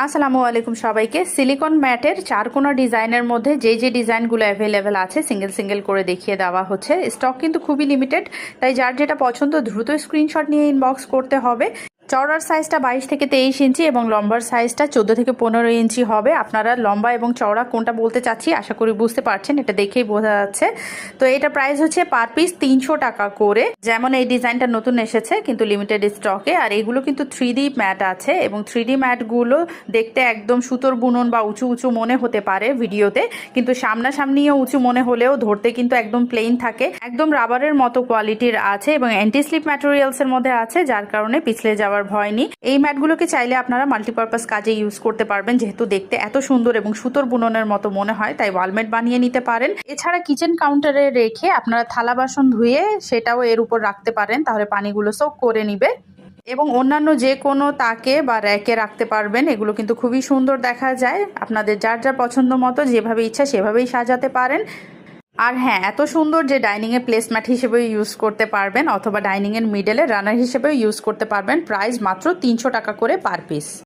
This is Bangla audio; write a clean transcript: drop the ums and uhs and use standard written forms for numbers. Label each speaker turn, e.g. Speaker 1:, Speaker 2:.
Speaker 1: আসসালামু আলাইকুম সবাইকে। সিলিকন ম্যাটের চারকোনা ডিজাইনের মধ্যে যে ডিজাইনগুলো অ্যাভেলেবেল আছে সিঙ্গেল সিঙ্গেল করে দেখিয়ে দেওয়া হচ্ছে। স্টক কিন্তু খুবই লিমিটেড, তাই যার যেটা পছন্দ দ্রুত স্ক্রিনশট নিয়ে ইনবক্স করতে হবে। চওড়ার সাইজটা 22 থেকে 23 ইঞ্চি এবং লম্বার সাইজটা 14 থেকে 15 ইঞ্চি হবে। আপনারা লম্বা এবং চওড়া কোনটা বলতে চাচ্ছি আশা করি বুঝতে পারছেন, এটা দেখেই বোঝা যাচ্ছে। তো এটা প্রাইস হচ্ছে পার পিস 300 টাকা করে। যেমন এই ডিজাইনটা নতুন এসেছে কিন্তু লিমিটেড স্টকে, আর এগুলো কিন্তু 3D ম্যাট আছে এবং 3D ম্যাটগুলো দেখতে একদম সুতোর বুনন বা উঁচু উঁচু মনে হতে পারে ভিডিওতে, কিন্তু সামনাসামনিও উঁচু মনে হলেও ধরতে কিন্তু একদম প্লেন থাকে, একদম রাবারের মতো কোয়ালিটির আছে এবং অ্যান্টি স্লিপ ম্যাটেরিয়ালসের মধ্যে আছে, যার কারণে পিছলে যাওয়ার ভয় নেই। এই ম্যাটগুলোকে চাইলে আপনারা মাল্টিপারপাস কাজে ইউজ করতে পারবেন, যেহেতু দেখতে এত সুন্দর এবং সুতোর বুননের মতো মনে হয়, তাই ওয়ালমেট বানিয়ে নিতে পারেন। এছাড়া কিচেন কাউন্টারে রেখে আপনারা থালা বাসন ধুয়ে সেটাও এর উপর রাখতে পারেন, তাহলে পানিগুলো সোক করে নিবে। এবং অন্যান্য যে কোনো তাকে বা র্যাকে রাখতে পারবেন। এগুলো কিন্তু খুবই সুন্দর দেখা যায়। আপনাদের যার যার পছন্দ মতো যেভাবে ইচ্ছা সেভাবেই সাজাতে পারেন। আর হ্যাঁ, এত সুন্দর যে ডাইনিংয়ে প্লেসম্যাট হিসেবেও ইউজ করতে পারবেন অথবা ডাইনিংয়ের মিডলে রানার হিসেবেও ইউজ করতে পারবেন। প্রাইস মাত্র 300 টাকা করে পার পিস।